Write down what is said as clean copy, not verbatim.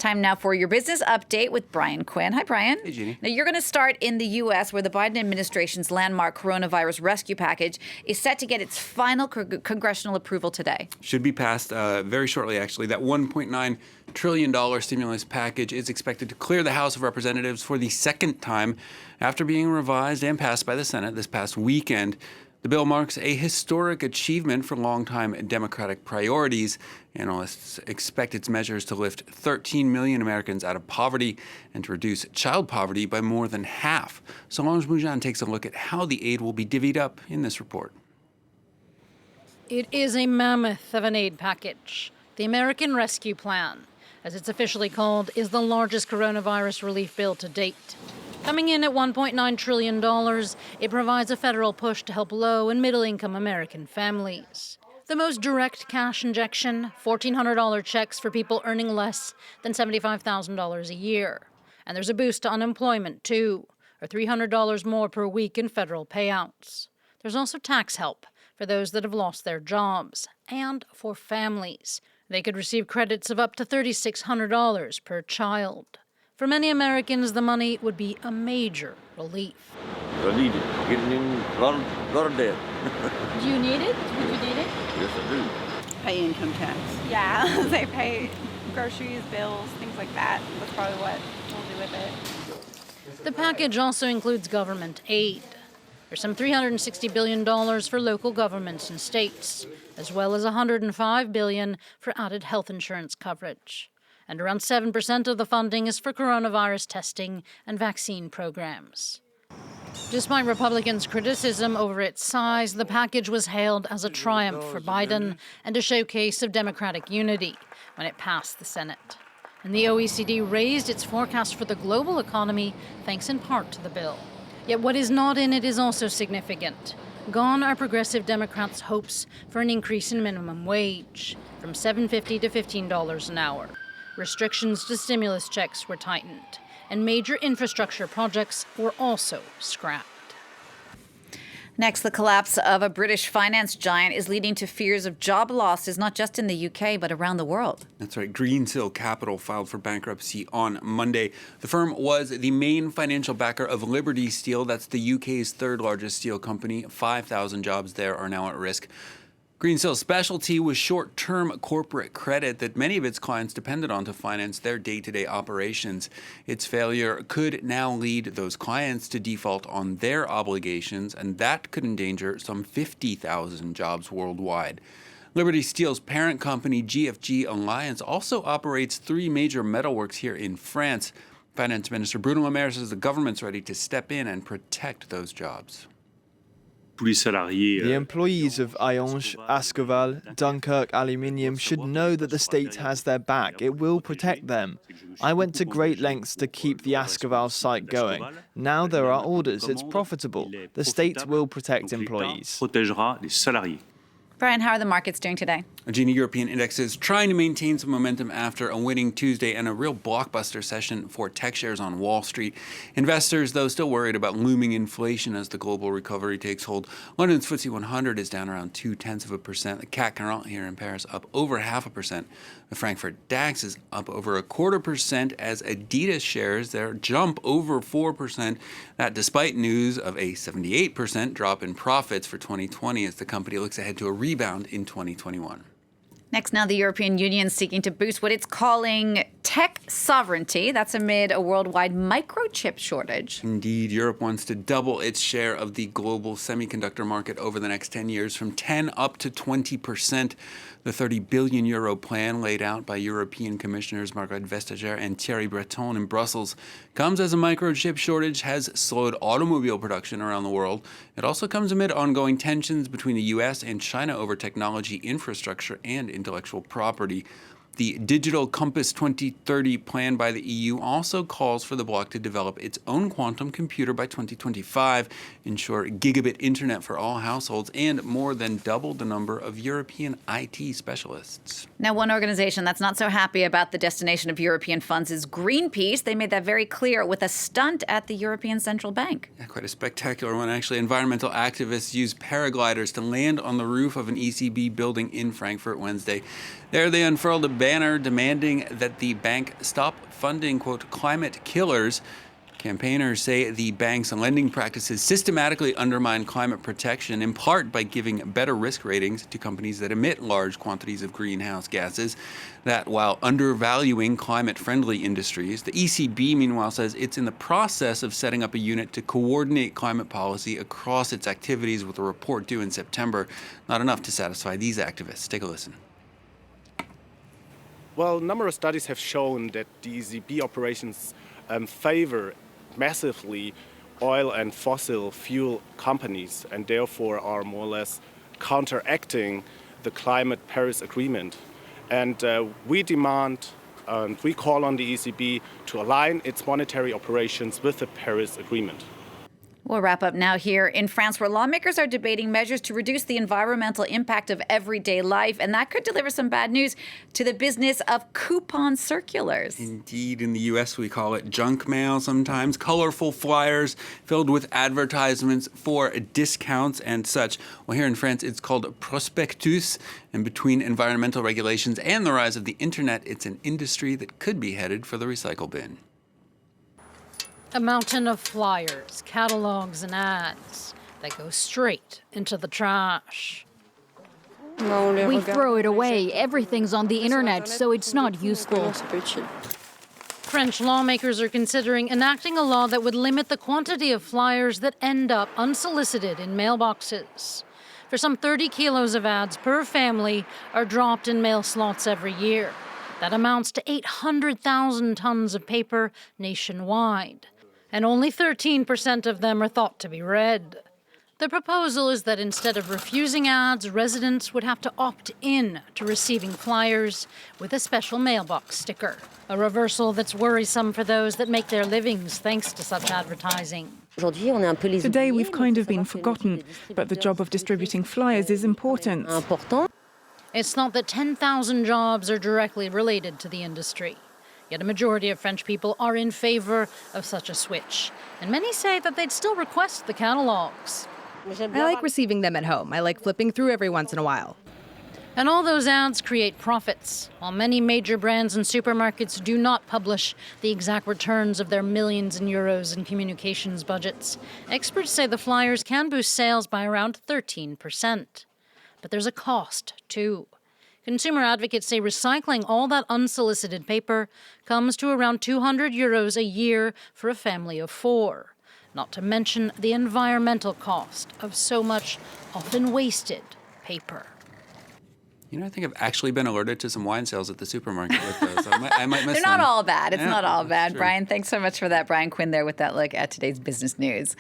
Time now for your business update with Brian Quinn. Hi, Brian. Hey, Jeannie. Now, you're going to start in the U.S., where the Biden administration's landmark coronavirus rescue package is set to get its final congressional approval today. Should be passed very shortly, actually. That $1.9 trillion stimulus package is expected to clear the House of Representatives for the second time after being revised and passed by the Senate this past weekend. The bill marks a historic achievement for longtime Democratic priorities. Analysts expect its measures to lift 13 million Americans out of poverty and to reduce child poverty by more than half. Solange Moujan takes a look at how the aid will be divvied up in this report. It is a mammoth of an aid package. The American Rescue Plan, as it's officially called, is the largest coronavirus relief bill to date. Coming in at $1.9 trillion, it provides a federal push to help low- and middle-income American families. The most direct cash injection, $1,400 checks for people earning less than $75,000 a year. And there's a boost to unemployment, too, or $300 more per week in federal payouts. There's also tax help for those that have lost their jobs, and for families. They could receive credits of up to $3,600 per child. For many Americans, the money would be a major relief. I need it. Getting in a lot of debt. Do you need it? Would you need it? Yes, I do. Pay income tax. Yeah, they pay groceries, bills, things like that. That's probably what we'll do with it. The package also includes government aid. There's some $360 billion for local governments and states, as well as $105 billion for added health insurance coverage. And around 7% of the funding is for coronavirus testing and vaccine programs. Despite Republicans' criticism over its size, the package was hailed as a triumph for Biden and a showcase of Democratic unity when it passed the Senate. And the OECD raised its forecast for the global economy thanks in part to the bill. Yet what is not in it is also significant. Gone are progressive Democrats' hopes for an increase in minimum wage from $7.50 to $15 an hour. Restrictions to stimulus checks were tightened, and major infrastructure projects were also scrapped. Next, the collapse of a British finance giant is leading to fears of job losses, not just in the UK, but around the world. That's right. Greenhill Capital filed for bankruptcy on Monday. The firm was the main financial backer of Liberty Steel. That's the UK's third largest steel company. 5,000 jobs there are now at risk. Greenhill's specialty was short-term corporate credit that many of its clients depended on to finance their day-to-day operations. Its failure could now lead those clients to default on their obligations, and that could endanger some 50,000 jobs worldwide. Liberty Steel's parent company, GFG Alliance, also operates 3 major metalworks here in France. Finance Minister Bruno Le Maire says the government's ready to step in and protect those jobs. The employees of Ayange, Ascoval, Dunkirk Aluminium should know that the state has their back. It will protect them. I went to great lengths to keep the Ascoval site going. Now there are orders. It's profitable. The state will protect employees. Brian, how are the markets doing today? Jeannie, European indexes trying to maintain some momentum after a winning Tuesday and a real blockbuster session for tech shares on Wall Street. Investors, though, still worried about looming inflation as the global recovery takes hold. London's FTSE 100 is down around 0.2%. The CAC 40 here in Paris up over 0.5%. The Frankfurt DAX is up over 0.25% as Adidas shares there jump over 4%. That despite news of a 78% drop in profits for 2020 as the company looks ahead to a rebound in 2021. Next, now the European Union seeking to boost what it's calling tech sovereignty. That's amid a worldwide microchip shortage. Indeed, Europe wants to double its share of the global semiconductor market over the next 10 years, from 10 up to 20%. The 30 billion euro plan laid out by European Commissioners Margrethe Vestager and Thierry Breton in Brussels comes as a microchip shortage has slowed automobile production around the world. It also comes amid ongoing tensions between the U.S. and China over technology infrastructure and intellectual property. The Digital Compass 2030 plan by the EU also calls for the bloc to develop its own quantum computer by 2025, ensure gigabit internet for all households, and more than double the number of European IT specialists. Now, one organization that's not so happy about the destination of European funds is Greenpeace. They made that very clear with a stunt at the European Central Bank. Yeah, quite a spectacular one, actually. Environmental activists used paragliders to land on the roof of an ECB building in Frankfurt Wednesday. There they unfurled a banner demanding that the bank stop funding, quote, climate killers. Campaigners say the bank's lending practices systematically undermine climate protection, in part by giving better risk ratings to companies that emit large quantities of greenhouse gases. That while undervaluing climate-friendly industries, the ECB, meanwhile, says it's in the process of setting up a unit to coordinate climate policy across its activities, with a report due in September. Not enough to satisfy these activists. Take a listen. Well, a number of studies have shown that the ECB operations favor massively oil and fossil fuel companies, and therefore are more or less counteracting the climate Paris Agreement. And we demand and we call on the ECB to align its monetary operations with the Paris Agreement. We'll wrap up now here in France, where lawmakers are debating measures to reduce the environmental impact of everyday life. And that could deliver some bad news to the business of coupon circulars. Indeed, in the U.S., we call it junk mail sometimes. Colorful flyers filled with advertisements for discounts and such. Well, here in France, it's called prospectus. And between environmental regulations and the rise of the internet, it's an industry that could be headed for the recycle bin. A mountain of flyers, catalogs, and ads that go straight into the trash. We throw it away. Everything's on the internet, so it's not useful. French lawmakers are considering enacting a law that would limit the quantity of flyers that end up unsolicited in mailboxes. For some 30 kilos of ads per family are dropped in mail slots every year. That amounts to 800,000 tons of paper nationwide. And only 13% of them are thought to be read. The proposal is that instead of refusing ads, residents would have to opt in to receiving flyers with a special mailbox sticker. A reversal that's worrisome for those that make their livings thanks to such advertising. Today we've kind of been forgotten, but the job of distributing flyers is important. It's thought that 10,000 jobs are directly related to the industry. Yet a majority of French people are in favor of such a switch. And many say that they'd still request the catalogs. I like receiving them at home. I like flipping through every once in a while. And all those ads create profits. While many major brands and supermarkets do not publish the exact returns of their millions in euros in communications budgets, experts say the flyers can boost sales by around 13%. But there's a cost, too. Consumer advocates say recycling all that unsolicited paper comes to around €200 a year for a family of 4. Not to mention the environmental cost of so much often wasted paper. You know, I think I've actually been alerted to some wine sales at the supermarket with those. I might miss They're not them. all bad. It's not all bad. True. Brian, thanks so much for that. Brian Quinn there with that look at today's business news.